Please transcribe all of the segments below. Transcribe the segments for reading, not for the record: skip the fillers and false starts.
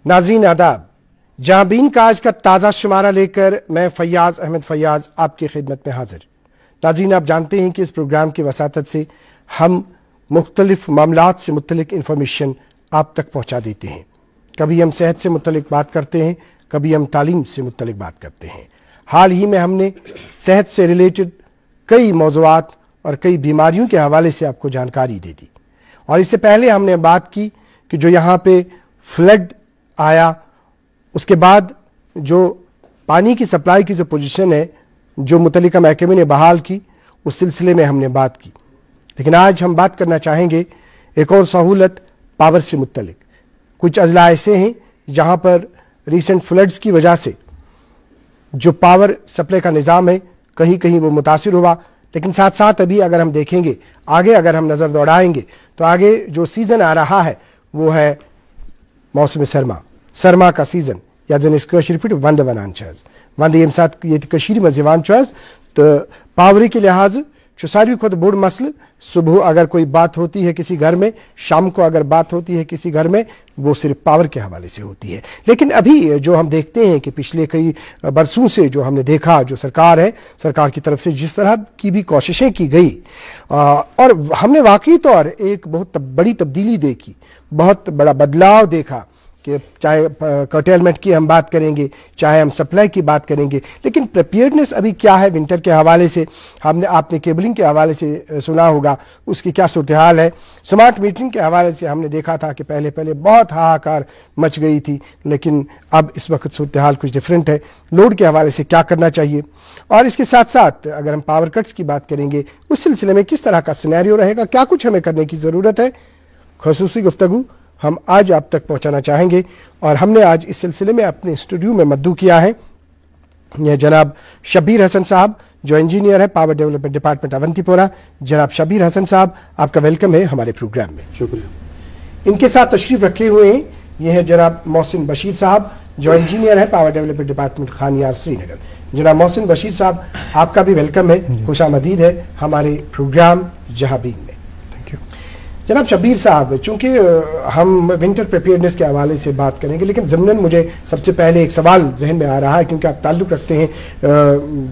नाज़रीन आदाब, जाबीन का आज का ताज़ा शुमारा लेकर मैं फैयाज़ अहमद फैयाज़ आपकी खिदमत में हाजिर। नाज़रीन, आप जानते हैं कि इस प्रोग्राम की वसातत से हम मुख्तलिफ मामलात से मुतल्लिक इंफॉर्मेशन आप तक पहुँचा देते हैं। कभी हम सेहत से मुतल्लिक बात करते हैं, कभी हम तालीम से मुतल्लिक बात करते हैं। हाल ही में हमने सेहत से रिलेटेड कई मौज़ूआत और कई बीमारियों के हवाले से आपको जानकारी दे दी। और इससे पहले हमने बात की कि जो यहाँ पे फ्लड आया, उसके बाद जो पानी की सप्लाई की जो पोजीशन है जो मुतल्लिका महकमे ने बहाल की, उस सिलसिले में हमने बात की। लेकिन आज हम बात करना चाहेंगे एक और सहूलत पावर से मुतल्लिक। कुछ अजला ऐसे हैं जहाँ पर रिसेंट फ्लड्स की वजह से जो पावर सप्लाई का निज़ाम है कहीं कहीं वो मुतासिर हुआ। लेकिन साथ साथ अभी अगर हम देखेंगे आगे, अगर हम नज़र दौड़ाएंगे तो आगे जो सीज़न आ रहा है वो है मौसम सरमा का सीज़न, या जन वंद वनान वंद ये साथ ये मज़ तो पावरी के लिहाज सारी खुद बोड़ मसल, सुबह अगर कोई बात होती है किसी घर में, शाम को अगर बात होती है किसी घर में, वो सिर्फ पावर के हवाले से होती है। लेकिन अभी जो हम देखते हैं कि पिछले कई बरसों से जो हमने देखा, जो सरकार है, सरकार की तरफ से जिस तरह की भी कोशिशें की गई और हमने वाकई तौर एक बहुत बड़ी तब्दीली देखी, बहुत बड़ा बदलाव देखा कि चाहे कर्टेलमेंट की हम बात करेंगे, चाहे हम सप्लाई की बात करेंगे। लेकिन प्रिपेयर्डनेस अभी क्या है विंटर के हवाले से, आपने केबलिंग के हवाले से सुना होगा उसकी क्या सूरत हाल है। स्मार्ट मीटरिंग के हवाले से हमने देखा था कि पहले बहुत हाहाकार मच गई थी, लेकिन अब इस वक्त सूरत हाल कुछ डिफरेंट है। लोड के हवाले से क्या करना चाहिए, और इसके साथ साथ अगर हम पावर कट्स की बात करेंगे उस सिलसिले में किस तरह का सिनेरियो रहेगा, क्या कुछ हमें करने की ज़रूरत है, ख़ुसूसी गुफ्तगू हम आज आप तक पहुंचाना चाहेंगे। और हमने आज इस सिलसिले में अपने स्टूडियो में मद्दू किया है यह जनाब शब्बीर हसन साहब, जो इंजीनियर है पावर डेवलपमेंट डिपार्टमेंट अवंतीपोरा। जनाब शब्बीर हसन साहब, आपका वेलकम है हमारे प्रोग्राम में। शुक्रिया। इनके साथ तशरीफ रखे हुए हैं ये है जनाब मोहसिन बशीर साहब, जो इंजीनियर है power development department Khanyar Srinagar. जनाब मोहसिन बशीर साहब, आपका भी वेलकम है, खुशामदीद है हमारे प्रोग्राम जहाबीन में। जनाब शब्बीर साहब, चूँकि हम विंटर प्रिपेयर्डनेस के हवाले से बात करेंगे, लेकिन ज़मनन मुझे सबसे पहले एक सवाल जहन में आ रहा है, क्योंकि आप ताल्लुक़ रखते हैं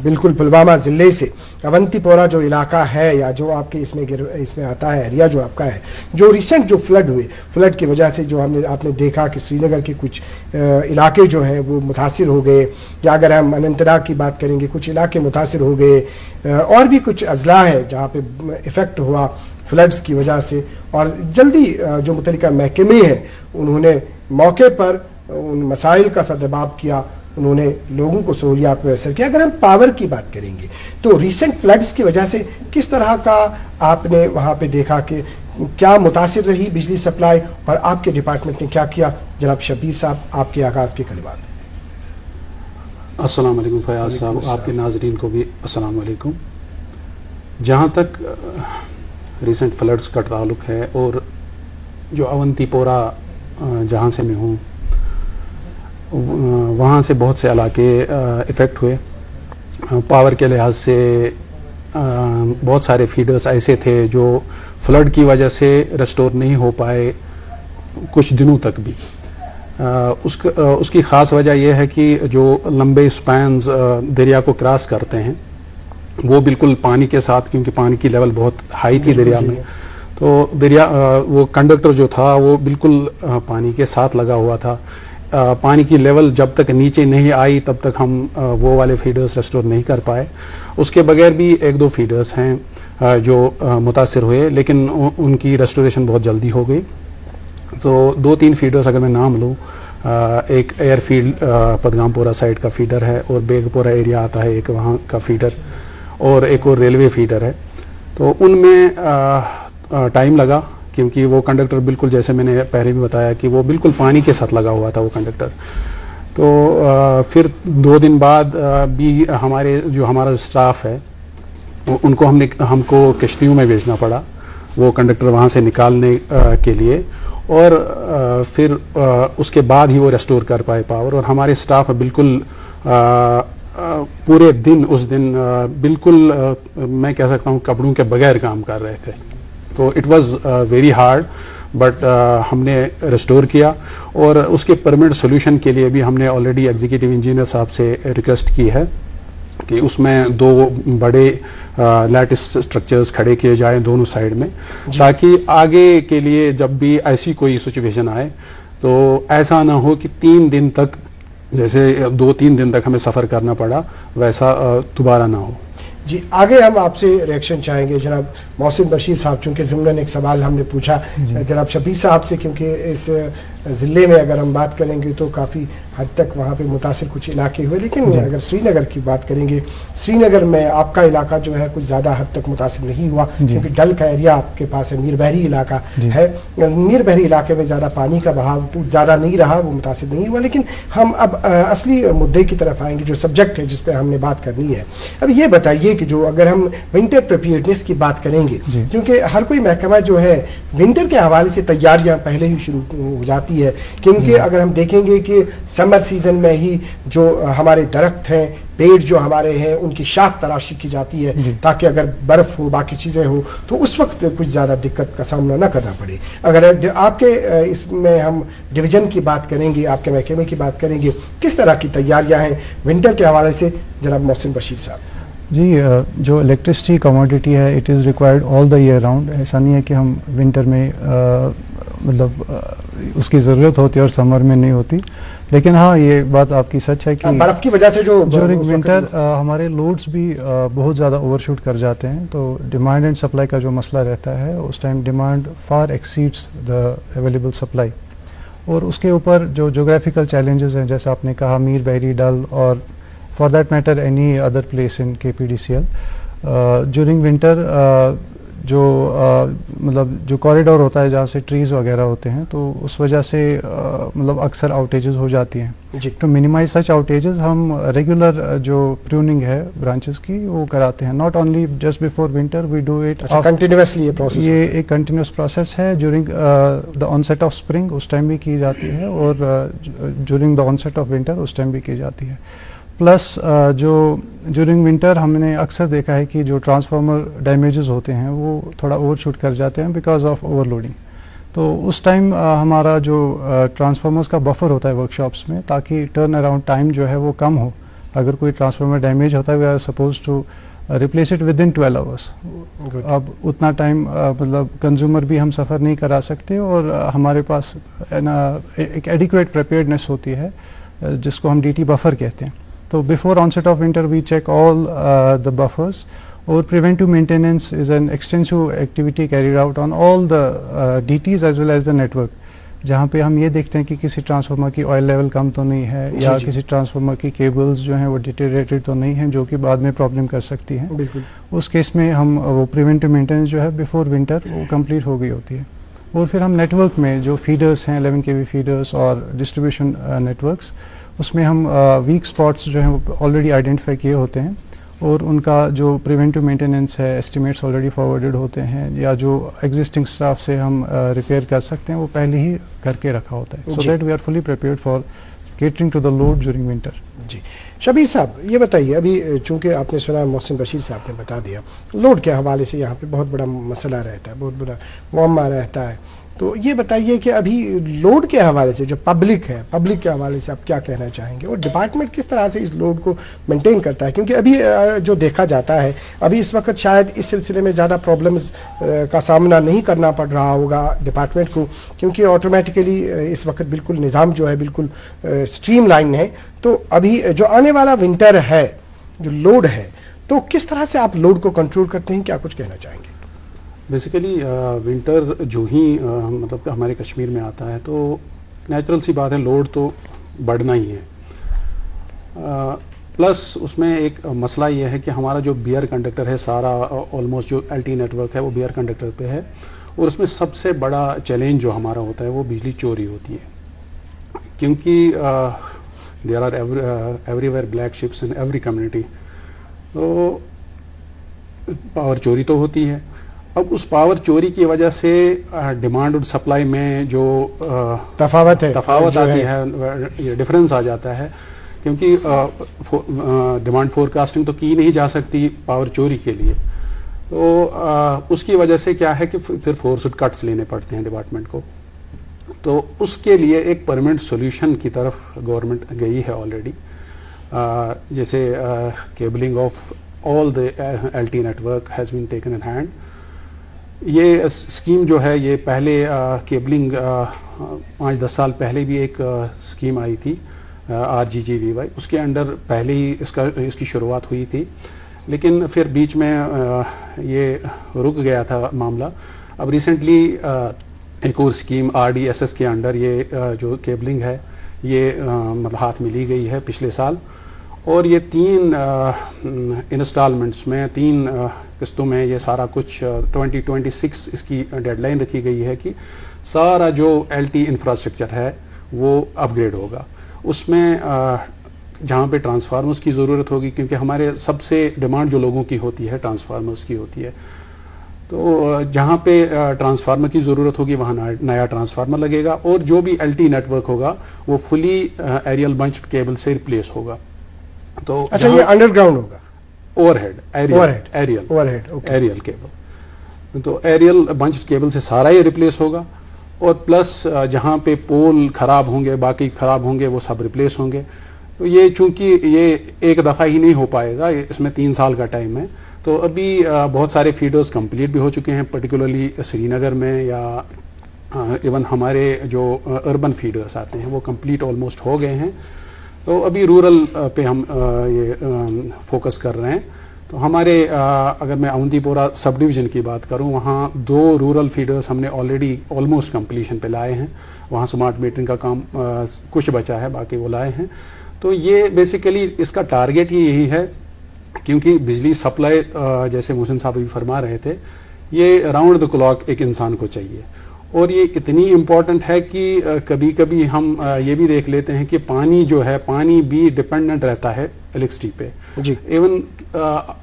बिल्कुल पुलवामा ज़िले से। अवंतीपोरा जो इलाका है या जो आपके इसमें आता है एरिया जो आपका है, जो रिसेंट जो फ्लड हुए, फ्लड की वजह से जो आपने देखा कि श्रीनगर के कुछ इलाके जो हैं वो मुतासिर हो गए, या अगर हम अनंतनाग की बात करेंगे कुछ इलाके मुतासिर हो गए, और भी कुछ अजला है जहाँ पे इफ़ेक्ट हुआ फ्लड्स की वजह से। और जल्दी जो मुतल्लिका महकमे हैं उन्होंने मौके पर उन मसाइल का सदबाब किया, उन्होंने लोगों को सहूलियात मैसर किया। अगर हम पावर की बात करेंगे तो रिसेंट फ्लड्स की वजह से किस तरह का आपने वहाँ पे देखा कि क्या मुतासिर रही बिजली सप्लाई, और आपके डिपार्टमेंट ने क्या किया? जनाब शब्बीर साहब, आपके आगाज़ के कलिमात। अस्सलाम वालेकुम फयाज साहब, आपके नाजरीन को भी अस्सलाम वालेकुम। जहाँ तक रिसेंट फ्लड्स का ताल्लुक़ है और जो अवंतीपोरा जहाँ से मैं हूँ वहाँ से बहुत से इलाके इफ़ेक्ट हुए। पावर के लिहाज से बहुत सारे फीडर्स ऐसे थे जो फ्लड की वजह से रेस्टोर नहीं हो पाए कुछ दिनों तक भी। उसकी ख़ास वजह यह है कि जो लंबे स्पैन्स दरिया को क्रॉस करते हैं वो बिल्कुल पानी के साथ, क्योंकि पानी की लेवल बहुत हाई थी दरिया में, तो दरिया वो कंडक्टर जो था वो बिल्कुल पानी के साथ लगा हुआ था। पानी की लेवल जब तक नीचे नहीं आई तब तक हम वो वाले फीडर्स रेस्टोर नहीं कर पाए। उसके बगैर भी एक दो फीडर्स हैं जो मुतासिर हुए, लेकिन उनकी रेस्टोरेशन बहुत जल्दी हो गई। तो दो तीन फीडर्स अगर मैं नाम लूँ, एक एयरफील्ड पदगामपोरा साइड का फीडर है, और बेगपोरा एरिया आता है एक वहाँ का फीडर, और एक और रेलवे फीडर है। तो उनमें टाइम लगा, क्योंकि वो कंडक्टर बिल्कुल, जैसे मैंने पहले भी बताया कि वो बिल्कुल पानी के साथ लगा हुआ था वो कंडक्टर। तो फिर 2 दिन बाद भी हमारा स्टाफ है उनको हमको किश्तियों में भेजना पड़ा वो कंडक्टर वहाँ से निकालने के लिए, और फिर उसके बाद ही वो रेस्टोर कर पाए पावर। और हमारे स्टाफ बिल्कुल पूरे दिन उस दिन बिल्कुल मैं कह सकता हूँ कपड़ों के बगैर काम कर रहे थे। तो it was very hard, but हमने रिस्टोर किया और उसके परमानेंट सोल्यूशन के लिए भी हमने ऑलरेडी एग्जीक्यूटिव इंजीनियर साहब से रिक्वेस्ट की है कि उसमें 2 बड़े लैटिस स्ट्रक्चर्स खड़े किए जाएं दोनों साइड में, ताकि आगे के लिए जब भी ऐसी कोई सिचुएशन आए तो ऐसा ना हो कि 3 दिन तक, जैसे 2-3 दिन तक हमें सफ़र करना पड़ा, वैसा दोबारा ना हो। जी, आगे हम आपसे रिएक्शन चाहेंगे जनाब मोहसिन बशीर साहब, चूँकि ज़िमरन एक सवाल हमने पूछा जनाब शबीर साहब से, क्योंकि इस ज़िले में अगर हम बात करेंगे तो काफ़ी हद तक वहाँ पे मुतासिर कुछ इलाके हुए, लेकिन अगर श्रीनगर की बात करेंगे, श्रीनगर में आपका इलाका जो है कुछ ज़्यादा हद तक मुतासिर नहीं हुआ, क्योंकि डल का एरिया आपके पास है, मीर बहरी इलाका है, मीर बहरी इलाके में ज़्यादा पानी का बहाव ज़्यादा नहीं रहा, वो मुतासिर नहीं हुआ। लेकिन हम अब असली मुद्दे की तरफ आएंगे, जो सब्जेक्ट है जिस पर हमने बात करनी है। अब ये बताइए कि जो अगर हम विंटर प्रिपेयर्डनेस की बात करेंगे, क्योंकि हर कोई महकमा जो है विंटर के हवाले से तैयारियां पहले ही शुरू हो जाती है, क्योंकि अगर हम देखेंगे कि समर सीजन में ही जो हमारे दरख्त हैं, पेड़ जो हमारे हैं, उनकी शाख तराशी की जाती है ताकि अगर बर्फ हो, बाकी चीज़ें हो, तो उस वक्त कुछ ज़्यादा दिक्कत का सामना ना करना पड़े। अगर आपके इसमें हम डिवीज़न की बात करेंगे, आपके महकमे की बात करेंगे, किस तरह की तैयारियां हैं विंटर के हवाले से, जनाब मोहसिन बशीर साहब? जी, जो इलेक्ट्रिसिटी कमोडिटी है, it is required all the year round. ऐसा नहीं है कि हम विंटर में उसकी ज़रूरत होती है और समर में नहीं होती। लेकिन हाँ, ये बात आपकी सच है कि बर्फ़ की वजह से जो ड्यूरिंग विंटर हमारे लोड्स भी बहुत ज़्यादा ओवरशूट कर जाते हैं, तो डिमांड एंड सप्लाई का जो मसला रहता है, उस time demand far exceeds the available supply. और उसके ऊपर जो जोग्राफिकल चैलेंजेस हैं, जैसा आपने कहा मीर बहरी, डल और for that matter any other place in KPDCL, during winter जो मतलब जो कॉरिडोर होता है जहाँ से ट्रीज़ वगैरह होते हैं, तो उस वजह से मतलब अक्सर आउटेजेस हो जाती हैं। तो मिनिमाइज सच आउटेजेस हम रेगुलर जो प्रूनिंग है ब्रांचेस की वो कराते हैं, not only just before winter, we do it continuously. ये प्रोसेस, ये एक कंटिन्यूस प्रोसेस है। During the onset of spring उस टाइम भी की जाती है, और during the onset of winter उस टाइम भी की जाती है। प्लस जो ड्यूरिंग विंटर हमने अक्सर देखा है कि जो ट्रांसफार्मर डैमेजेस होते हैं वो थोड़ा ओवरशूट कर जाते हैं बिकॉज ऑफ ओवरलोडिंग। तो उस टाइम हमारा जो ट्रांसफार्मर्स का बफर होता है वर्कशॉप्स में, ताकि टर्न अराउंड टाइम जो है वो कम हो। अगर कोई ट्रांसफार्मर डैमेज होता है, we are suppose to replace it within 12 hours. अब उतना टाइम मतलब कंज्यूमर भी हम सफ़र नहीं करा सकते, और हमारे पास एक एडिक्वेट प्रिपेयर्डनेस होती है जिसको हम DT बफर कहते हैं। तो before onset of winter we check all the buffers, और preventive maintenance is an extensive activity carried out on all the DTs as well as the network, जहाँ पे हम ये देखते हैं कि किसी ट्रांसफार्मर की ऑयल लेवल कम तो नहीं है, या किसी ट्रांसफार्मर की केबल्स जो हैं वो डिटेरिएटेड तो नहीं हैं, जो कि बाद में प्रॉब्लम कर सकती हैं। बिल्कुल, उस केस में हम वो प्रिवेंटिव मेंटेनेंस जो है बिफोर विंटर वो कंप्लीट हो गई होती है। और फिर हम नेटवर्क में जो फीडर्स हैं, 11 kV फीडर्स और डिस्ट्रीब्यूशन नेटवर्क्स, उसमें हम वीक स्पॉट्स जो हैं वो ऑलरेडी आइडेंटिफाई किए होते हैं, और उनका जो प्रिवेंटिव मेंटेनेंस है एस्टिमेट्स ऑलरेडी फॉरवर्डेड होते हैं, या जो एग्जिस्टिंग स्टाफ से हम रिपेयर कर सकते हैं वो पहले ही करके रखा होता है, so that we are fully prepared for catering to the load during winter. जी, शबीर साहब ये बताइए, अभी चूंकि आपने सुना मोहसिन बशीर साहब ने बता दिया, लोड के हवाले से यहाँ पे बहुत बड़ा मसला रहता है, बहुत बड़ा मुअम्मा रहता है। तो ये बताइए कि अभी लोड के हवाले से जो पब्लिक है, पब्लिक के हवाले से आप क्या कहना चाहेंगे, और डिपार्टमेंट किस तरह से इस लोड को मेंटेन करता है? क्योंकि अभी जो देखा जाता है, अभी इस वक्त शायद इस सिलसिले में ज़्यादा प्रॉब्लम्स का सामना नहीं करना पड़ रहा होगा डिपार्टमेंट को, क्योंकि ऑटोमेटिकली इस वक्त बिल्कुल निज़ाम जो है बिल्कुल स्ट्रीमलाइन है। तो अभी जो आने वाला विंटर है, जो लोड है, तो किस तरह से आप लोड को कंट्रोल करते हैं, क्या कुछ कहना चाहेंगे? बेसिकली विंटर जो ही मतलब हमारे कश्मीर में आता है, तो नेचुरल सी बात है लोड तो बढ़ना ही है। प्लस उसमें एक मसला ये है कि हमारा जो बीआर कंडक्टर है सारा, ऑलमोस्ट जो LT नेटवर्क है वो बीआर कंडक्टर पे है, और उसमें सबसे बड़ा चैलेंज जो हमारा होता है वो बिजली चोरी होती है, क्योंकि there are everywhere black sheeps in every community. तो पावर चोरी तो होती है। अब उस पावर चोरी की वजह से डिमांड और सप्लाई में जो तफावत आती है, ये डिफरेंस आ जाता है, क्योंकि डिमांड फोरकास्टिंग तो की नहीं जा सकती पावर चोरी के लिए। तो उसकी वजह से क्या है कि फिर फोर्स्ड कट्स लेने पड़ते हैं डिपार्टमेंट को। तो उसके लिए एक परमानेंट सॉल्यूशन की तरफ गवर्नमेंट गई है ऑलरेडी, जैसे cabling of all the LTE network has been taken in hand. ये स्कीम जो है ये पहले केबलिंग 5-10 साल पहले भी एक स्कीम आई थी RGGVY, उसके अंडर पहले ही इसकी शुरुआत हुई थी, लेकिन फिर बीच में ये रुक गया था मामला। अब रिसेंटली एक और स्कीम RDSS के अंडर ये जो केबलिंग है ये मतलब हाथ में ली गई है पिछले साल, और ये 3 इंस्टॉलमेंट्स में 3 किस्तों में ये सारा कुछ 2026 इसकी डेडलाइन रखी गई है कि सारा जो LTE इंफ्रास्ट्रक्चर है वो अपग्रेड होगा। उसमें जहाँ पे ट्रांसफार्मर्स की ज़रूरत होगी, क्योंकि हमारे सबसे डिमांड जो लोगों की होती है ट्रांसफार्मर्स की होती है, तो जहाँ पे ट्रांसफार्मर की ज़रूरत होगी वहाँ नया ट्रांसफार्मर लगेगा, और जो भी LTE नेटवर्क होगा वो फुली एरियल बंच्ड केबल से रिप्लेस होगा। तो अच्छा, ये अंडरग्राउंड होगा? ओवरहेड एरियल केबल, तो एरियल बंच्ड केबल से सारा ये रिप्लेस होगा, और प्लस जहाँ पे पोल खराब होंगे, बाकी खराब होंगे, वो सब रिप्लेस होंगे। तो ये चूंकि ये एक दफ़ा ही नहीं हो पाएगा, इसमें 3 साल का टाइम है। तो अभी बहुत सारे फीडर्स कंप्लीट भी हो चुके हैं, पर्टिकुलरली श्रीनगर में, या इवन हमारे जो अर्बन फीडर्स आते हैं वो कंप्लीट ऑलमोस्ट हो गए हैं। तो अभी रूरल पे हम ये फोकस कर रहे हैं। तो हमारे अगर मैं अवंतीपोरा सब डिवीज़न की बात करूं, वहाँ 2 रूरल फीडर्स हमने ऑलरेडी ऑलमोस्ट कंप्लीशन पे लाए हैं। वहाँ स्मार्ट मीटरिंग का काम कुछ बचा है, बाकी वो लाए हैं। तो ये बेसिकली इसका टारगेट ही यही है, क्योंकि बिजली सप्लाई जैसे मोहसिन साहब भी फरमा रहे थे, ये राउंड द क्लॉक एक इंसान को चाहिए, और ये इतनी इम्पॉर्टेंट है कि कभी कभी हम ये भी देख लेते हैं कि पानी जो है, पानी भी डिपेंडेंट रहता है इलेक्ट्रिसिटी पे जी। इवन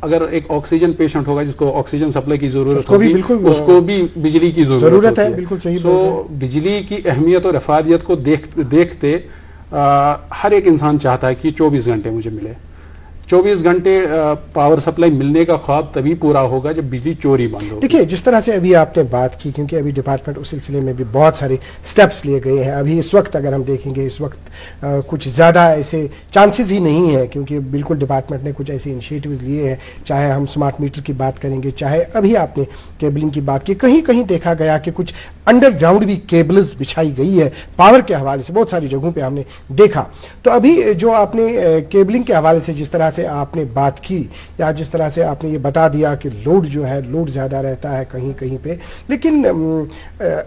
अगर एक ऑक्सीजन पेशेंट होगा जिसको ऑक्सीजन सप्लाई की जरूरत होगी, उसको भी बिजली की जरूरत है। बिल्कुल सही। तो बिजली की अहमियत और अफादियत को देखते हर एक इंसान चाहता है कि 24 घंटे मुझे मिले। 24 घंटे पावर सप्लाई मिलने का ख्वाब तभी पूरा होगा जब बिजली चोरी बंद होगी। देखिए, जिस तरह से अभी आपने बात की, क्योंकि अभी डिपार्टमेंट उस सिलसिले में भी बहुत सारे स्टेप्स लिए गए हैं। अभी इस वक्त अगर हम देखेंगे, इस वक्त कुछ ज़्यादा ऐसे चांसेस ही नहीं है, क्योंकि बिल्कुल डिपार्टमेंट ने कुछ ऐसे इनिशिएटिव्स लिए हैं। चाहे हम स्मार्ट मीटर की बात करेंगे, चाहे अभी आपने केबलिंग की बात की, कहीं कहीं देखा गया कि कुछ अंडरग्राउंड भी केबल्स बिछाई गई है पावर के हवाले से, बहुत सारी जगहों पे हमने देखा। तो अभी जो आपने केबलिंग के हवाले से जिस तरह से आपने बात की, या जिस तरह से आपने ये बता दिया कि लोड जो है, लोड ज़्यादा रहता है कहीं कहीं पे, लेकिन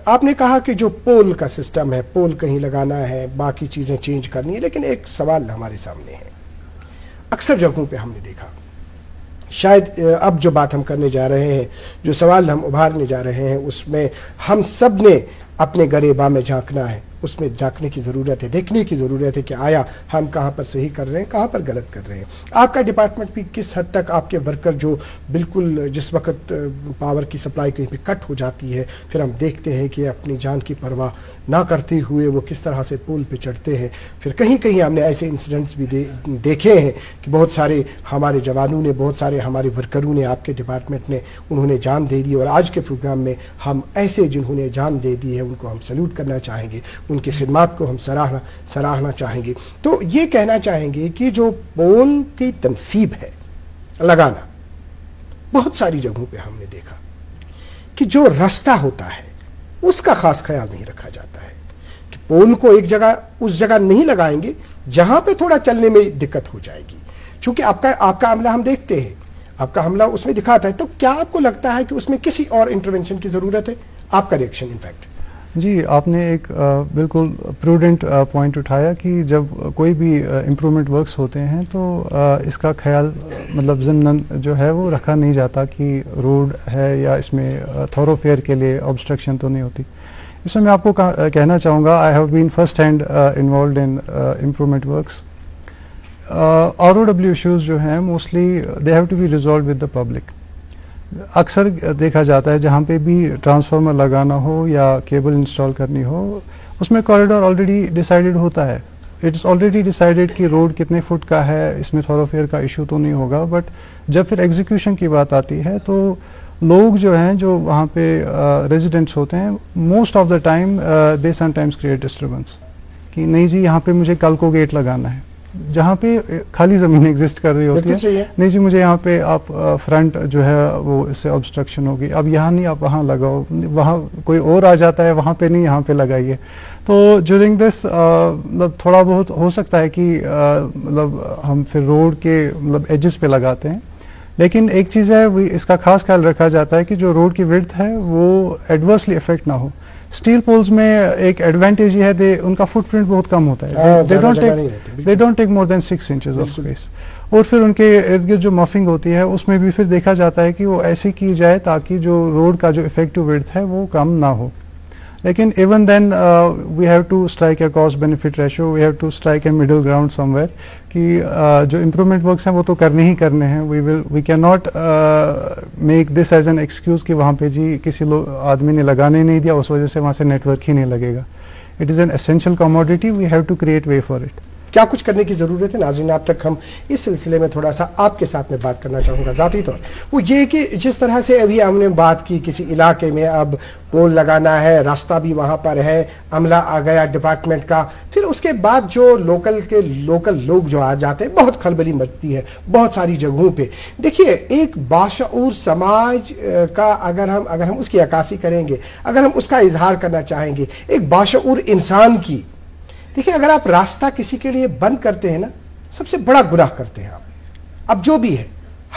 आपने कहा कि जो पोल का सिस्टम है, पोल कहीं लगाना है, बाकी चीज़ें चेंज करनी है, लेकिन एक सवाल हमारे सामने है। अक्सर जगहों पे हमने देखा, शायद अब जो बात हम करने जा रहे हैं, जो सवाल हम उभारने जा रहे हैं, उसमें हम सब ने अपने गरेबा में झांकना है, उसमें झांकने की ज़रूरत है, देखने की ज़रूरत है कि आया हम कहाँ पर सही कर रहे हैं, कहाँ पर गलत कर रहे हैं। आपका डिपार्टमेंट भी किस हद तक, आपके वर्कर जो बिल्कुल जिस वक्त पावर की सप्लाई कहीं पे कट हो जाती है, फिर हम देखते हैं कि अपनी जान की परवाह ना करते हुए वो किस तरह से पुल पे चढ़ते हैं। फिर कहीं कहीं हमने ऐसे इंसिडेंट्स भी देखे हैं कि बहुत सारे हमारे जवानों ने, बहुत सारे हमारे वर्करों ने, आपके डिपार्टमेंट ने, उन्होंने जान दे दी। और आज के प्रोग्राम में हम ऐसे जिन्होंने जान दे दी है उनको हम सैल्यूट करना चाहेंगे, उनकी खिदमत को हम सराहना चाहेंगे। तो ये कहना चाहेंगे कि जो पोल की तनसीब है लगाना, बहुत सारी जगहों पे हमने देखा कि जो रास्ता होता है उसका खास ख्याल नहीं रखा जाता है, कि पोल को एक जगह, उस जगह नहीं लगाएंगे जहां पे थोड़ा चलने में दिक्कत हो जाएगी। चूंकि आपका हमला हम देखते हैं, आपका हमला उसमें दिखाता है, तो क्या आपको लगता है कि उसमें किसी और इंटरवेंशन की जरूरत है? आपका रिएक्शन इनफैक्ट। जी, आपने एक बिल्कुल प्रूडेंट पॉइंट उठाया कि जब कोई भी इम्प्रूवमेंट वर्क्स होते हैं तो इसका ख्याल मतलब ज़िम्नन जो है वो रखा नहीं जाता कि रोड है या इसमें थॉरोफेयर के लिए ऑब्स्ट्रक्शन तो नहीं होती। इसमें मैं आपको कहना चाहूँगा, I have been first hand involved in improvement works. ROW issues जो हैं mostly they have to be resolve with the public. अक्सर देखा जाता है जहाँ पे भी ट्रांसफार्मर लगाना हो या केबल इंस्टॉल करनी हो, उसमें कॉरिडोर ऑलरेडी डिसाइडेड होता है। इट इज़ ऑलरेडी डिसाइडेड कि रोड कितने फुट का है, इसमें थॉरोफेयर का इशू तो नहीं होगा। बट जब फिर एग्जीक्यूशन की बात आती है तो लोग जो हैं जो वहाँ पे रेजिडेंट्स होते हैं, most of the time they sometimes create disturbance कि नहीं जी यहाँ पे मुझे कल को गेट लगाना है, जहाँ पे खाली ज़मीन एग्जिस्ट कर रही होती है, नहीं जी मुझे यहाँ पे आप फ्रंट जो है वो इससे ऑब्स्ट्रक्शन होगी, अब यहाँ नहीं आप वहाँ लगाओ, वहाँ कोई और आ जाता है वहाँ पे नहीं यहाँ पे लगाइए। तो ज्यूरिंग दिस मतलब थोड़ा बहुत हो सकता है कि मतलब हम फिर रोड के मतलब एजेस पे लगाते हैं, लेकिन एक चीज़ है इसका खास ख्याल रखा जाता है कि जो रोड की विड्थ है वो एडवर्सली इफेक्ट ना हो। स्टील पोल्स में एक एडवांटेज ये है उनका फुटप्रिंट बहुत कम होता है, they don't take more than 6 inches of space, और फिर उनके इर्द गिर्द जो मफिंग होती है उसमें भी फिर देखा जाता है कि वो ऐसी की जाए ताकि जो रोड का जो इफेक्टिव विड्थ है वो कम ना हो। लेकिन even then we have to strike a cost benefit ratio, we have to strike a middle ground somewhere कि जो इम्प्रूवमेंट वर्क्स हैं वो तो करने ही करने हैं। We can not make this as an excuse कि वहाँ पे जी किसी आदमी ने लगाने नहीं दिया उस वजह से वहाँ से नेटवर्क ही नहीं लगेगा। It is an essential commodity, we have to create way for it. क्या कुछ करने की ज़रूरत है नाज़रीन? अब तक हम इस सिलसिले में थोड़ा सा आपके साथ में बात करना चाहूँगा ज़ाती तौर वो ये कि जिस तरह से अभी हमने बात की किसी इलाके में अब पोल लगाना है, रास्ता भी वहाँ पर है, अमला आ गया डिपार्टमेंट का, फिर उसके बाद जो लोकल लोग जो आ जाते हैं बहुत खलबली मचती है बहुत सारी जगहों पे। देखिए एक बाशऊर समाज का अगर हम उसकी अक्कासी करेंगे, अगर हम उसका इजहार करना चाहेंगे, एक बाशऊर इंसान की, देखिए अगर आप रास्ता किसी के लिए बंद करते हैं ना, सबसे बड़ा गुनाह करते हैं आप। अब जो भी है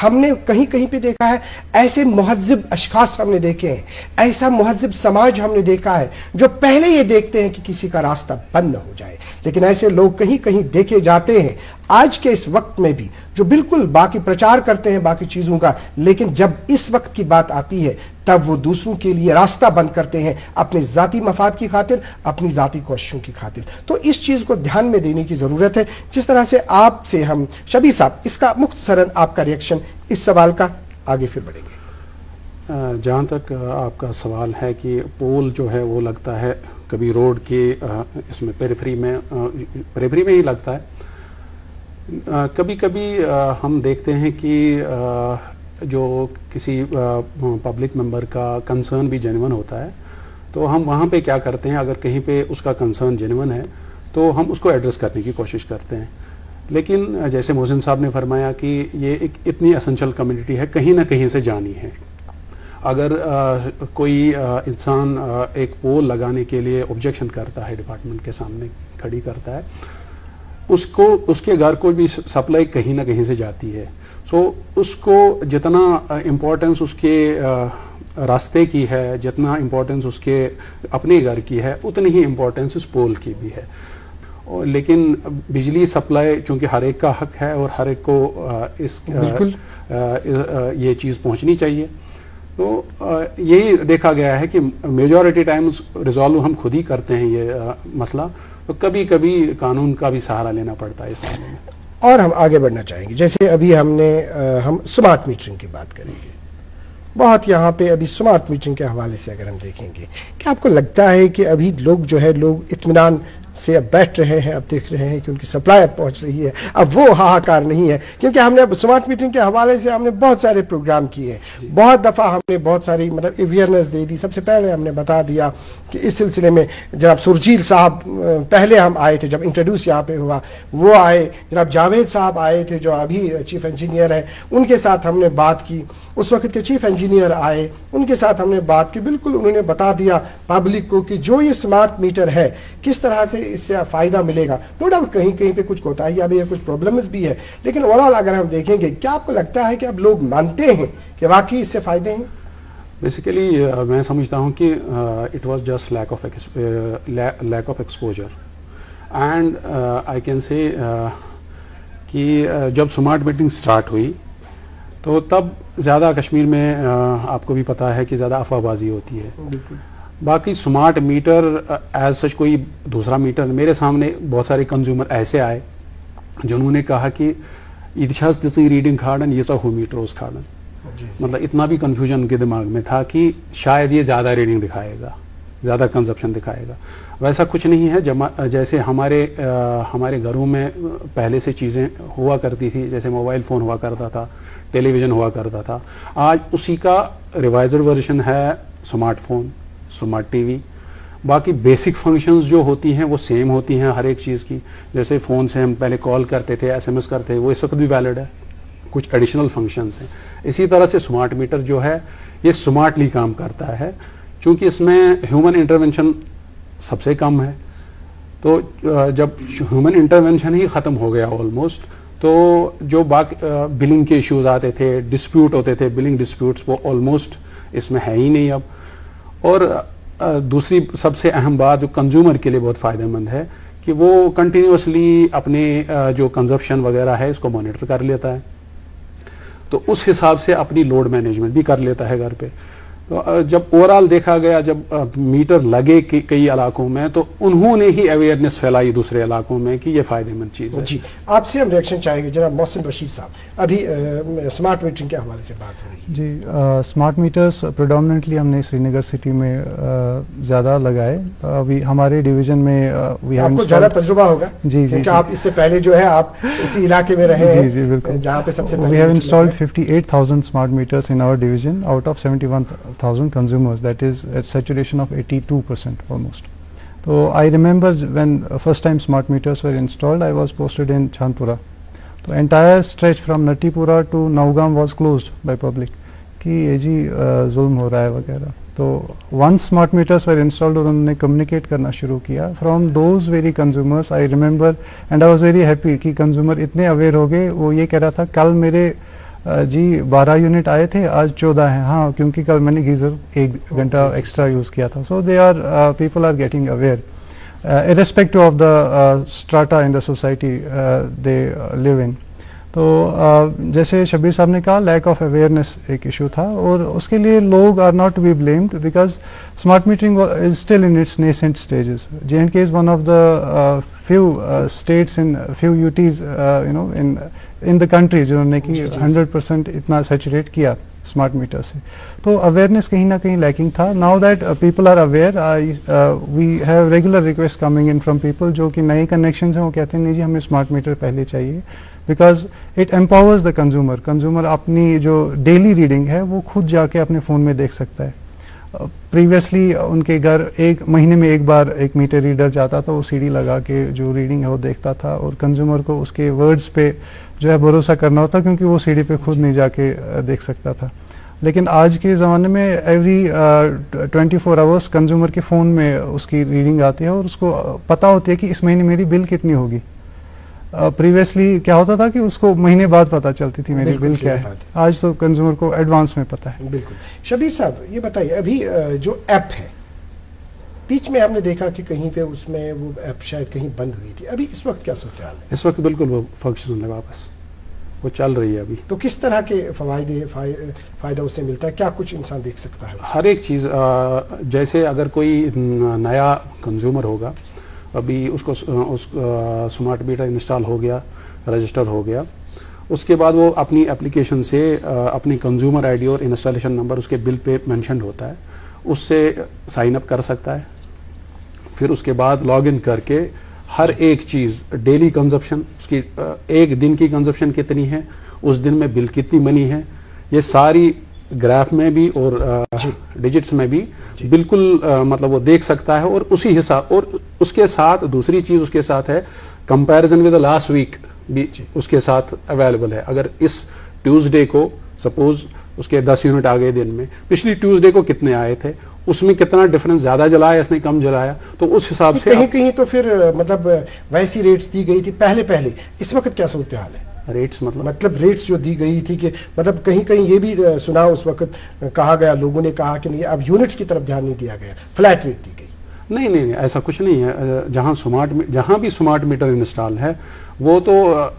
हमने कहीं कहीं पे देखा है, ऐसे मुहज्जिब अशखास हमने देखे हैं, ऐसा मुहज्जिब समाज हमने देखा है जो पहले ये देखते हैं कि किसी का रास्ता बंद न हो जाए, लेकिन ऐसे लोग कहीं कहीं देखे जाते हैं आज के इस वक्त में भी जो बिल्कुल बाकी प्रचार करते हैं बाकी चीज़ों का, लेकिन जब इस वक्त की बात आती है तब वो दूसरों के लिए रास्ता बंद करते हैं अपने ज़ाती मफाद की खातिर, अपनी ज़ाती कोशिशों की खातिर। तो इस चीज़ को ध्यान में देने की ज़रूरत है। जिस तरह से आपसे हम शबीर साहब इसका मुख्तसरन आपका रिएक्शन इस सवाल का, आगे फिर बढ़ेंगे। जहाँ तक आपका सवाल है कि पोल जो है वो लगता है कभी रोड के इसमें पेरिफेरी में ही लगता है, कभी कभी हम देखते हैं कि जो किसी पब्लिक मेंबर का कंसर्न भी जेन्युइन होता है, तो हम वहाँ पे क्या करते हैं, अगर कहीं पे उसका कंसर्न जेन्युइन है तो हम उसको एड्रेस करने की कोशिश करते हैं। लेकिन जैसे मोहसिन साहब ने फरमाया कि ये एक इतनी एसेंशियल कम्युनिटी है, कहीं ना कहीं से जानी है। अगर कोई इंसान एक पोल लगाने के लिए ऑब्जेक्शन करता है, डिपार्टमेंट के सामने खड़ी करता है, उसके घर को भी सप्लाई कहीं ना कहीं से जाती है। सो उसको जितना इम्पोर्टेंस उसके रास्ते की है, जितना इम्पोर्टेंस उसके अपने घर की है, उतनी ही इम्पोर्टेंस उस पोल की भी है। लेकिन बिजली सप्लाई चूँकि हर एक का हक है और हर एक को ये चीज़ पहुँचनी चाहिए, तो यही देखा गया है कि मेजॉरिटी टाइम्स रिजॉल्व हम खुद ही करते हैं ये मसला, तो कभी कभी कानून का भी सहारा लेना पड़ता है इस मामले में। और हम आगे बढ़ना चाहेंगे, जैसे अभी हम स्मार्ट मीटरिंग की बात करेंगे, बहुत यहाँ पे अभी स्मार्ट मीटरिंग के हवाले से अगर हम देखेंगे, क्या आपको लगता है कि अभी लोग इत्मीनान से अब बैठ रहे हैं, अब देख रहे हैं कि उनकी सप्लाई अब पहुंच रही है, अब वो हाहाकार नहीं है? क्योंकि हमने अब स्मार्ट मीटरिंग के हवाले से हमने बहुत सारे प्रोग्राम किए, बहुत दफ़ा हमने बहुत सारी मतलब अवेयरनेस दे दी। सबसे पहले हमने बता दिया कि इस सिलसिले में जनाब सुरजील साहब पहले हम आए थे, जब इंट्रोड्यूस यहाँ पे हुआ वो आए, जनाब जावेद साहब आए थे जो अभी चीफ इंजीनियर हैं, उनके साथ हमने बात की, उस वक्त के चीफ इंजीनियर आए, उनके साथ हमने बात की, बिल्कुल उन्होंने बता दिया पब्लिक को कि जो ये स्मार्ट मीटर है किस तरह से इससे फ़ायदा मिलेगा। नो डाउट कहीं कहीं पे कुछ कोताहियाँ भी है, कुछ प्रॉब्लम्स भी है, लेकिन ओवरऑल अगर हम देखेंगे, क्या आपको लगता है कि अब लोग मानते हैं कि वाकई इससे फ़ायदे हैं? बेसिकली मैं समझता हूँ कि it was just lack of exposure and I can say कि जब स्मार्ट मीटिंग स्टार्ट हुई तो तब ज़्यादा कश्मीर में आपको भी पता है कि ज़्यादा अफवाहबाजी होती है। बाकी स्मार्ट मीटर एज सच कोई दूसरा मीटर, मेरे सामने बहुत सारे कंज्यूमर ऐसे आए जिन्होंने कहा कि इतिहास दिस रीडिंग खाड़न ये हो मीटर उस खाड़न, मतलब इतना भी कंफ्यूजन उनके दिमाग में था कि शायद ये ज़्यादा रीडिंग दिखाएगा, ज़्यादा कंजप्शन दिखाएगा। वैसा कुछ नहीं है। जैसे हमारे घरों में पहले से चीज़ें हुआ करती थी, जैसे मोबाइल फ़ोन हुआ करता था, टेलीविज़न हुआ करता था। आज उसी का रिवाइजर वर्जन है स्मार्टफोन, स्मार्ट टीवी। बाकी बेसिक फंक्शंस जो होती हैं वो सेम होती हैं हर एक चीज़ की। जैसे फ़ोन से हम पहले कॉल करते थे, SMS करते थे, वो इस वक्त भी वैलिड है। कुछ एडिशनल फंक्शंस हैं। इसी तरह से स्मार्ट मीटर जो है ये स्मार्टली काम करता है, क्योंकि इसमें ह्यूमन इंटरवेंशन सबसे कम है। तो जब ह्यूमन इंटरवेंशन ही ख़त्म हो गया ऑलमोस्ट, तो जो बाकी बिलिंग के इश्यूज आते थे, डिस्प्यूट होते थे, बिलिंग डिस्प्यूट्स, वो ऑलमोस्ट इसमें है ही नहीं अब। और दूसरी सबसे अहम बात जो कंज्यूमर के लिए बहुत फ़ायदेमंद है कि वो कंटिन्यूसली अपने जो कंजप्शन वगैरह है इसको मॉनिटर कर लेता है, तो उस हिसाब से अपनी लोड मैनेजमेंट भी कर लेता है घर पे। तो जब ओवरऑल देखा गया, जब मीटर लगे कई इलाकों में, तो उन्होंने ही अवेयरनेस फैलाई दूसरे इलाकों में कि ये फ़ायदेमंद चीज़ है। जी, आपसे हम रिएक्शन चाहेंगे जनाब मोहसिन रशीद साहब। अभी स्मार्ट मीटरिंग के हवाले से बात हो रही है। जी, स्मार्ट मीटर्स प्रेडोमिनेटली हमने श्रीनगर सिटी में ज़्यादा लगाए। अभी हमारे डिवीज़न में आपको ज़्यादा तजुर्बा होगा। जी जी, आप इससे पहले जो है आप इसी इलाके में रहे हैं। जी जी बिल्कुल, जहाँ पे सबसे पहले we have installed 58,000 smart meters in our division out of 71,000 consumers, that is at saturation of 82% almost. So I remember when first time smart meters were installed, I was posted in Chandpura. So entire stretch from Natipura to Naugam was closed by public कि ये जी जुल्म हो रहा है वगैरह। तो once smart meters were installed और उन्होंने communicate करना शुरू किया, from those very consumers I remember and I was very happy कि consumer इतने aware हो गए। वो ये कह रहा था कल मेरे जी 12 यूनिट आए थे, आज 14 हैं। हाँ, क्योंकि कल मैंने गीज़र 1 घंटा एक्स्ट्रा यूज़ किया था। So they are people are getting aware irrespective of the strata in the society they live in. तो जैसे शब्बीर साहब ने कहा, लैक ऑफ अवेयरनेस एक इशू था और उसके लिए लोग are not to be blamed because smart metering is still in its nascent stages. JNK इज वन ऑफ द few states in few UTs you know in the country जिन्होंने कि 100% इतना सैचुरेट किया स्मार्ट मीटर से। तो अवेयरनेस कहीं ना कहीं लैकिंग था। Now that people are aware, we have regular request coming in from people जो कि नए कनेक्शन हैं, वो कहते हैं नहीं जी हमें स्मार्ट मीटर पहले चाहिए, because it empowers the consumer. Consumer अपनी जो डेली रीडिंग है वो खुद जाके अपने फ़ोन में देख सकता है। प्रीवियसली उनके घर एक महीने में एक बार एक मीटर रीडर जाता था, वो सीडी लगा के जो रीडिंग है वो देखता था और कंज्यूमर को उसके वर्ड्स पे जो है भरोसा करना होता, क्योंकि वो सीडी पे खुद नहीं जाके देख सकता था। लेकिन आज के ज़माने में एवरी 24 आवर्स कंज्यूमर के फ़ोन में उसकी रीडिंग आती है और उसको पता होती है कि इस महीने मेरी बिल कितनी होगी। प्रीवियसली क्या होता था कि उसको महीने बाद पता चलती थी मेरी बिल क्या है, आज तो कंज्यूमर को एडवांस में पता है। बिल्कुल। शबीर साहब ये बताइए, अभी जो ऐप है, बीच में हमने देखा कि कहीं पे उसमें वो ऐप शायद कहीं बंद हुई थी, अभी इस वक्त क्या सूरत हाल है? इस वक्त बिल्कुल वो फंक्शनल है, वापस वो चल रही है अभी। तो किस तरह के फ़ायदा उससे मिलता है, क्या कुछ इंसान देख सकता है? हर एक चीज़, जैसे अगर कोई नया कंज्यूमर होगा, अभी उसको स्मार्ट मीटर इंस्टॉल हो गया, रजिस्टर हो गया, उसके बाद वो अपनी एप्लीकेशन से अपनी कंज्यूमर आईडी और इंस्टॉलेशन नंबर उसके बिल पे मेंशन होता है, उससे साइन अप कर सकता है। फिर उसके बाद लॉगिन करके हर एक चीज़, डेली कंजप्शन उसकी, एक दिन की कंजप्शन कितनी है, उस दिन में बिल कितनी बनी है, ये सारी ग्राफ में भी और डिजिट्स में भी बिल्कुल मतलब वो देख सकता है। और उसी हिसाब, और उसके साथ दूसरी चीज़ उसके साथ है, कंपैरिजन विद लास्ट वीक भी उसके साथ अवेलेबल है। अगर इस ट्यूसडे को सपोज उसके 10 यूनिट आ गए दिन में, पिछली ट्यूसडे को कितने आए थे, उसमें कितना डिफरेंस, ज़्यादा जलाया इसने कम जलाया, तो उस हिसाब से कहीं कहीं तो फिर मतलब वैसी रेट्स दी गई थी पहले, इस वक्त क्या सूरत हाल है? रेट्स मतलब रेट्स जो दी गई थी कि मतलब कहीं कहीं ये भी सुना, उस वक्त कहा गया, लोगों ने कहा कि नहीं अब यूनिट्स की तरफ ध्यान नहीं दिया गया, फ्लैट रेट दी गई। नहीं, ऐसा कुछ नहीं है। जहाँ भी स्मार्ट मीटर इंस्टॉल है वो तो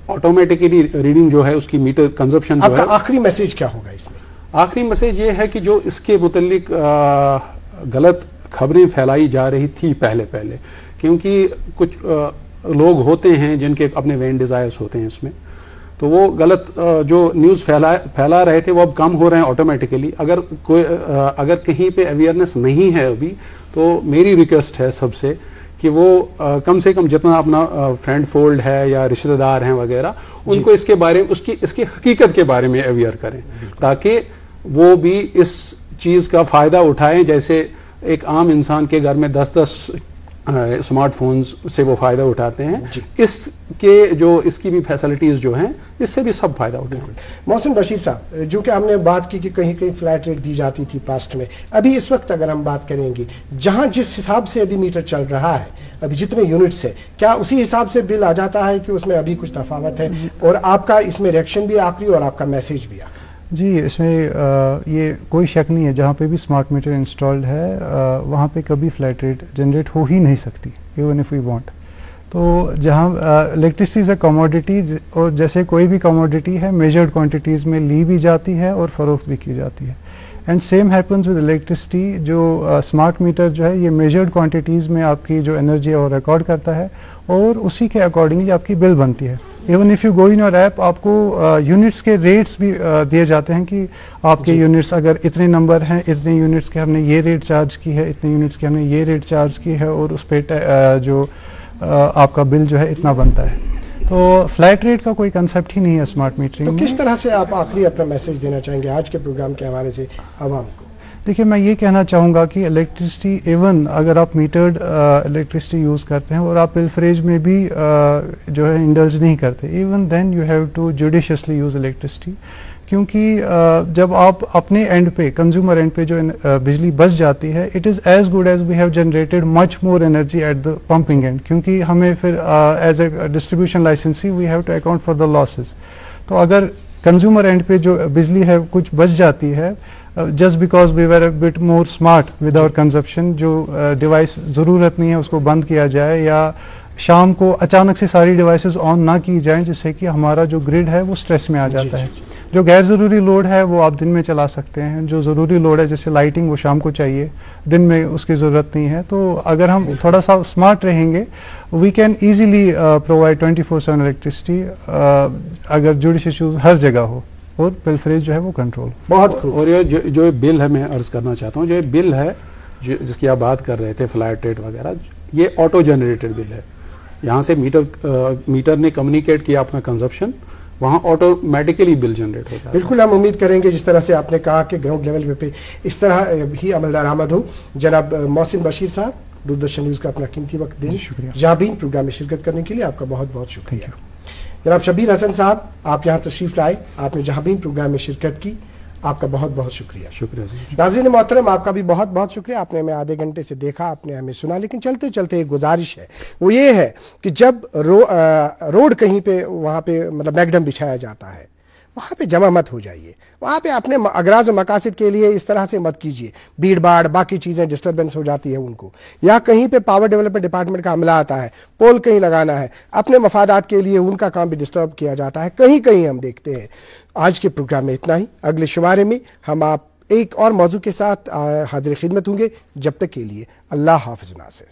ऑटोमेटिकली रीडिंग जो है उसकी मीटर कंजप्शन जो है। आखिरी मैसेज क्या होगा इसमें? आखिरी मैसेज ये है कि जो इसके मुतल्लिक गलत खबरें फैलाई जा रही थी पहले, क्योंकि कुछ लोग होते हैं जिनके अपने वेन डिज़ायर्स होते हैं इसमें, तो वो गलत जो न्यूज़ फैला रहे थे वो अब कम हो रहे हैं ऑटोमेटिकली। अगर कहीं पे अवेयरनेस नहीं है अभी, तो मेरी रिक्वेस्ट है सबसे कि वो कम से कम जितना अपना फ्रेंड फोल्ड है या रिश्तेदार हैं वगैरह, उनको इसके बारे में इसकी हकीकत के बारे में अवेयर करें, ताकि वो भी इस चीज़ का फ़ायदा उठाएं। जैसे एक आम इंसान के घर में 10-10 स्मार्टफोन्स से वो फ़ायदा उठाते हैं, इसकी भी फैसिलिटीज़ जो हैं, इससे भी सब फ़ायदा उठाएं। मोहसिन बशीर साहब, जो कि हमने बात की कि कहीं कहीं फ्लैट रेट दी जाती थी पास्ट में, अभी इस वक्त अगर हम बात करेंगे जहां जिस हिसाब से अभी मीटर चल रहा है, अभी जितने यूनिट्स है, क्या उसी हिसाब से बिल आ जाता है कि उसमें अभी कुछ तफावत है? और आपका इसमें रिएक्शन भी आखिरी और आपका मैसेज भी आखिरी। जी, इसमें ये कोई शक नहीं है, जहाँ पे भी स्मार्ट मीटर इंस्टॉल्ड है वहाँ पे कभी फ्लैट रेट जनरेट हो ही नहीं सकती, इवन इफ़ वी वांट। तो जहाँ इलेक्ट्रिसिटी इज़ अ कमोडिटी, और जैसे कोई भी कमोडिटी है मेजर्ड क्वांटिटीज़ में ली भी जाती है और फ़रोख्त भी की जाती है। And same happens with electricity. जो स्मार्ट मीटर जो है ये मेजर्ड क्वांटिटीज़ में आपकी जो एनर्जी है वो रिकॉर्ड करता है और उसी के अकॉर्डिंगली आपकी बिल बनती है। Even if you go in your app, आपको यूनिट्स के रेट्स भी दिए जाते हैं कि आपके यूनिट्स अगर इतने नंबर हैं, इतने यूनिट्स के हमने ये रेट चार्ज की है, इतने यूनिट्स के हमने ये रेट चार्ज की है, और उस पर जो आपका बिल जो है इतना बनता है। तो फ्लैट रेट का कोई कंसेप्ट ही नहीं है स्मार्ट मीटरिंग तो में। किस तरह से आप आखिरी अपना मैसेज देना चाहेंगे आज के प्रोग्राम के हवाले से आवाम को? देखिए, मैं ये कहना चाहूँगा कि इलेक्ट्रिसिटी, इवन अगर आप मीटर्ड इलेक्ट्रिसिटी यूज़ करते हैं और आप पिलफरेज में भी जो है इंडल्ज नहीं करते, even then you have to judiciously use electricity. क्योंकि जब आप अपने एंड पे, कंज्यूमर एंड पे जो बिजली बच जाती है, it is as good as we have generated much more energy at the pumping end, क्योंकि हमें फिर as a distribution licensee we have to account for the losses. तो अगर कंज्यूमर एंड पे जो बिजली है कुछ बच जाती है, just because we were a bit more smart with our consumption, जो डिवाइस ज़रूरत नहीं है उसको बंद किया जाए, या शाम को अचानक से सारी डिवाइसेस ऑन ना की जाएं, जिससे कि हमारा जो ग्रिड है वो स्ट्रेस में आ जाता है। जो गैर ज़रूरी लोड है वो आप दिन में चला सकते हैं, जो ज़रूरी लोड है जैसे लाइटिंग वो शाम को चाहिए, दिन में उसकी ज़रूरत नहीं है। तो अगर हम थोड़ा सा स्मार्ट रहेंगे, we can easily provide 24/7 electricity, अगर जुडिशियस यूज़ हर जगह हो और पिलफरेज जो है वो कंट्रोल। बहुत खूब। और ये जो बिल है, मैं अर्ज करना चाहता हूँ, जो ये बिल है जिसकी आप बात कर रहे थे, फ्लैट रेट वगैरह, ये ऑटो जनरेटेड बिल है। यहाँ से मीटर ने कम्युनिकेट किया अपना कंजप्शन, वहाँ ऑटोमेटिकली बिल जनरेट होता है। बिल्कुल, हम उम्मीद करेंगे जिस तरह से आपने कहा कि ग्राउंड लेवल पे इस तरह ही अमल दरामद हो। जनाब मोहसिन बशीर साहब, दूरदर्शन न्यूज़ का अपना कीमती वक्त देने, जाबीन प्रोग्राम में शिरकत करने के लिए आपका बहुत बहुत शुक्रिया। जनाब शबीर हसन साहब, आप यहाँ तशरीफ लाए, आपने जाबीन प्रोग्राम में शिरकत की, आपका बहुत बहुत शुक्रिया। शुक्रिया। नाज़रीन मोहतरम, आपका भी बहुत बहुत शुक्रिया। आपने हमें आधे घंटे से देखा, आपने हमें सुना, लेकिन चलते चलते एक गुजारिश है, वो ये है कि जब रोड कहीं पे, वहाँ पे मतलब मैगडम बिछाया जाता है, वहाँ पे जमा मत हो जाइए। वहाँ पे अपने अगराज और मकासद के लिए इस तरह से मत कीजिए, भीड़ भाड़ बाकी चीज़ें डिस्टर्बेंस हो जाती है उनको। या कहीं पे पावर डेवलपमेंट डिपार्टमेंट का अमला आता है, पोल कहीं लगाना है, अपने मफादात के लिए उनका काम भी डिस्टर्ब किया जाता है, कहीं कहीं हम देखते हैं। आज के प्रोग्राम में इतना ही। अगले शुमारे में हम आप एक और मौजू के साथ हाजिर खिदमत होंगे। जब तक के लिए अल्लाह हाफ़िज़ नासिर।